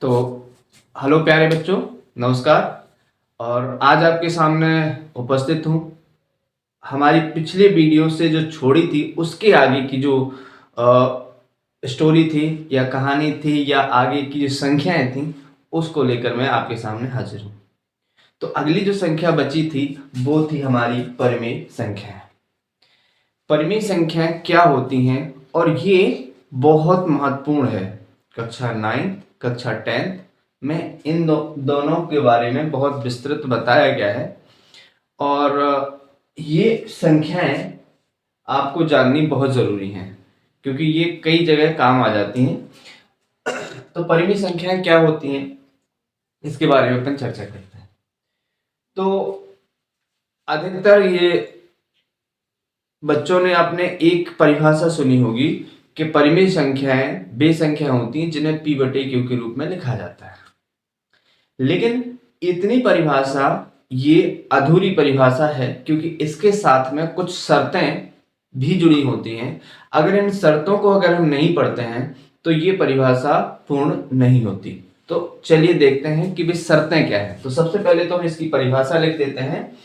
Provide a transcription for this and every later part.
तो हेलो प्यारे बच्चों, नमस्कार। और आज आपके सामने उपस्थित हूँ। हमारी पिछले वीडियो से जो छोड़ी थी उसके आगे की जो स्टोरी थी या कहानी थी या आगे की जो संख्याएं थी उसको लेकर मैं आपके सामने हाजिर हूँ। तो अगली जो संख्या बची थी वो थी हमारी परिमेय संख्याएं। परिमेय संख्याएं क्या होती हैं और ये बहुत महत्वपूर्ण है। कक्षा 9 कक्षा 10 में इन दोनों के बारे में बहुत विस्तृत बताया गया है और ये संख्याएं आपको जाननी बहुत ज़रूरी हैं क्योंकि ये कई जगह काम आ जाती हैं। तो परिमेय संख्याएं क्या होती हैं इसके बारे में अपन चर्चा करते हैं। तो अधिकतर ये बच्चों ने आपने एक परिभाषा सुनी होगी कि परिमेय संख्याएं वे संख्याएं होती हैं जिन्हें p बटे q के रूप में लिखा जाता है। लेकिन इतनी परिभाषा ये अधूरी परिभाषा है क्योंकि इसके साथ में कुछ शर्तें भी जुड़ी होती हैं। अगर इन शर्तों को अगर हम नहीं पढ़ते हैं तो ये परिभाषा पूर्ण नहीं होती। तो चलिए देखते हैं कि वे शर्तें क्या हैं। तो सबसे पहले तो हम इसकी परिभाषा लिख देते हैं।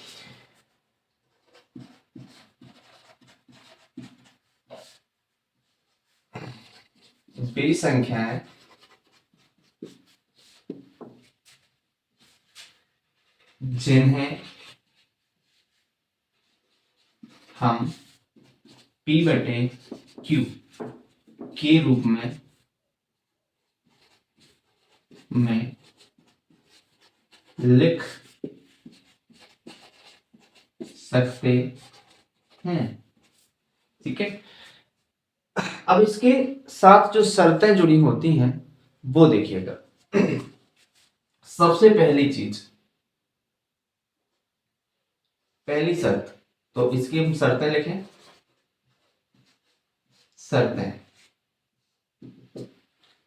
वे संख्याएं जिन्हें हम p बटे q के रूप में लिख सकते हैं। ठीक है, अब इसके साथ जो शर्तें जुड़ी होती हैं वो देखिएगा। सबसे पहली शर्त, तो इसकी हम शर्तें लिखें। शर्तें,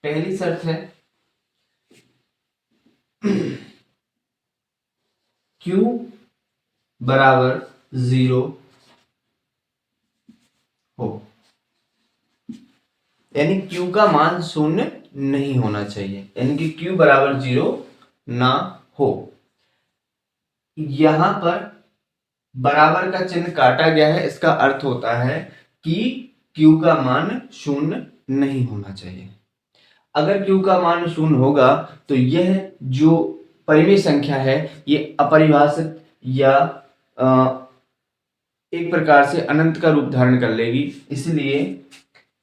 पहली शर्त है q बराबर 0 हो, यानी q का मान शून्य नहीं होना चाहिए, यानी कि q बराबर 0 ना हो। यहां पर बराबर का चिन्ह काटा गया है, इसका अर्थ होता है कि q का मान शून्य नहीं होना चाहिए। अगर q का मान शून्य होगा तो यह जो परिमेय संख्या है ये अपरिभाषित या एक प्रकार से अनंत का रूप धारण कर लेगी, इसलिए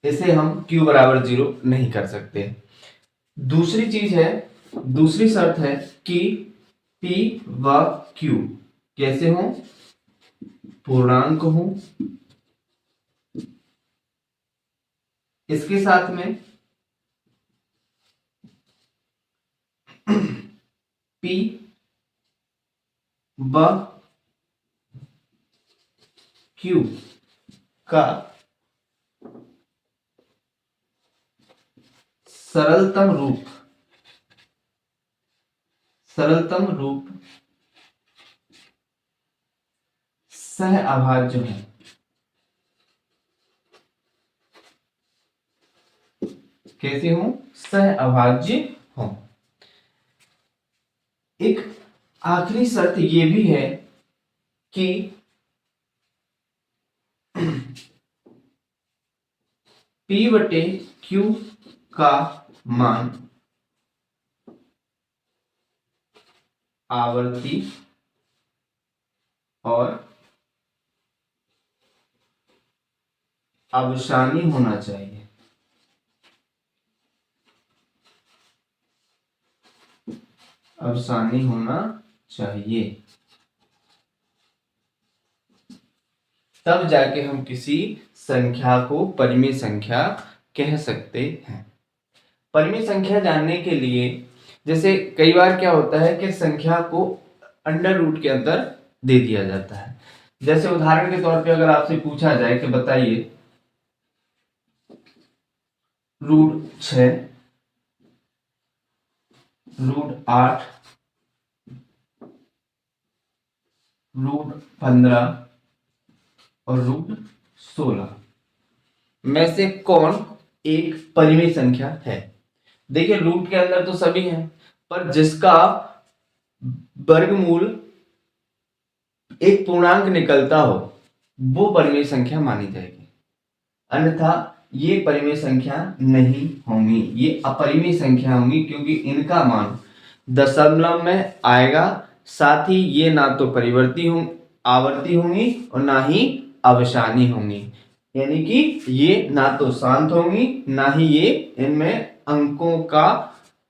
इसे हम q बराबर 0 नहीं कर सकते। दूसरी शर्त है कि p व q कैसे हों, पूर्णांक हों। इसके साथ में p व q का सरलतम रूप सहअभाज्य है। कैसे हो, सहअभाज्य हो। एक आखिरी शर्त ये भी है कि p बटे q का मान आवर्ती और अवसानी होना चाहिए। अवसानी होना चाहिए, तब जाके हम किसी संख्या को परिमेय संख्या कह सकते हैं। परिमेय संख्या जानने के लिए जैसे कई बार क्या होता है कि संख्या को अंडर रूट के अंदर दे दिया जाता है। जैसे उदाहरण के तौर पे अगर आपसे पूछा जाए कि बताइए √6, √8, √15 और √16 में से कौन एक परिमेय संख्या है, देखिए रूट के अंदर तो सभी हैं, पर जिसका वर्गमूल एक पूर्णांक निकलता हो वो परिमेय संख्या मानी जाएगी, अन्यथा ये परिमेय संख्या नहीं होंगी, ये अपरिमेय संख्या होंगी, क्योंकि इनका मान दशमलव में आएगा, साथ ही ये ना तो परिवर्ती हों आवर्ती होंगी और ना ही अवसानी होंगी, यानी कि ये ना तो शांत होंगी ना ही ये इनमें अंकों का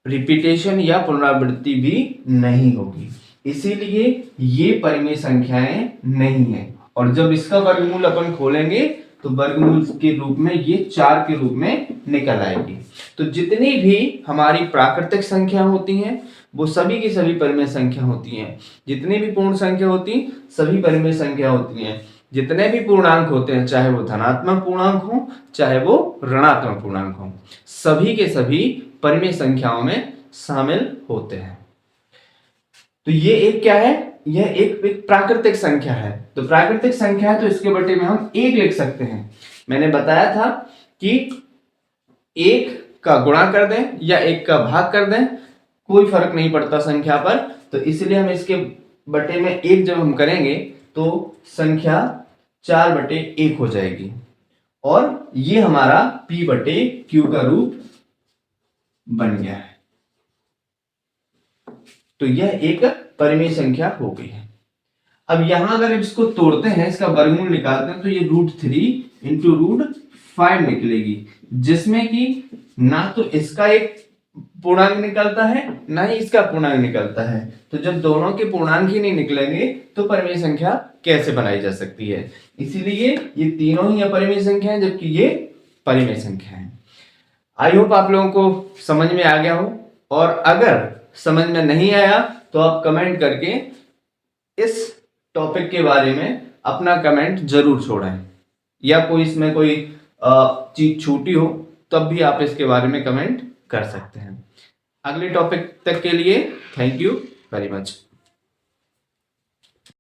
रिपीटेशन या पुनरावृत्ति भी नहीं होगी, इसीलिए ये परिमेय संख्याएं नहीं है। और जब इसका वर्गमूल अपन खोलेंगे तो वर्गमूल के रूप में ये 4 के रूप में निकल आएगी। तो जितनी भी हमारी प्राकृतिक संख्या होती हैं वो सभी की सभी परिमेय संख्या होती हैं, जितनी भी पूर्ण संख्या होती सभी परिमेय संख्या होती हैं, जितने भी पूर्णांक होते हैं चाहे वो धनात्मक पूर्णांक हो चाहे वो ऋणात्मक पूर्णांक हो, सभी के सभी परिमेय संख्याओं में शामिल होते हैं। तो ये एक क्या है, यह एक प्राकृतिक संख्या है। तो प्राकृतिक संख्या है तो इसके बटे में हम 1 लिख सकते हैं। मैंने बताया था कि 1 का गुणा कर दें या 1 का भाग कर दें कोई फर्क नहीं पड़ता संख्या पर, तो इसलिए हम इसके बटे में 1 जब हम करेंगे तो संख्या 4/1 हो जाएगी और ये हमारा p/q का रूप बन गया है। तो यह एक परिमेय संख्या हो गई है। अब यहां अगर इसको तोड़ते हैं, इसका वर्गमूल निकालते हैं, तो ये √3 इंटू √5 निकलेगी, जिसमें कि ना तो इसका एक पूर्णांक निकलता है ना ही इसका पूर्णांक निकलता है। तो जब दोनों के पूर्णांक ही नहीं निकलेंगे तो परिमेय संख्या कैसे बनाई जा सकती है, इसीलिए ये तीनों ही अपरिमेय संख्या है जबकि ये परिमेय संख्या है। आई होप आप लोगों को समझ में आ गया हो, और अगर समझ में नहीं आया तो आप कमेंट करके इस टॉपिक के बारे में अपना कमेंट जरूर छोड़ें, या कोई इसमें कोई चीज छूटी हो तब भी आप इसके बारे में कमेंट कर सकते हैं। अगले टॉपिक तक के लिए थैंक यू वेरी मच।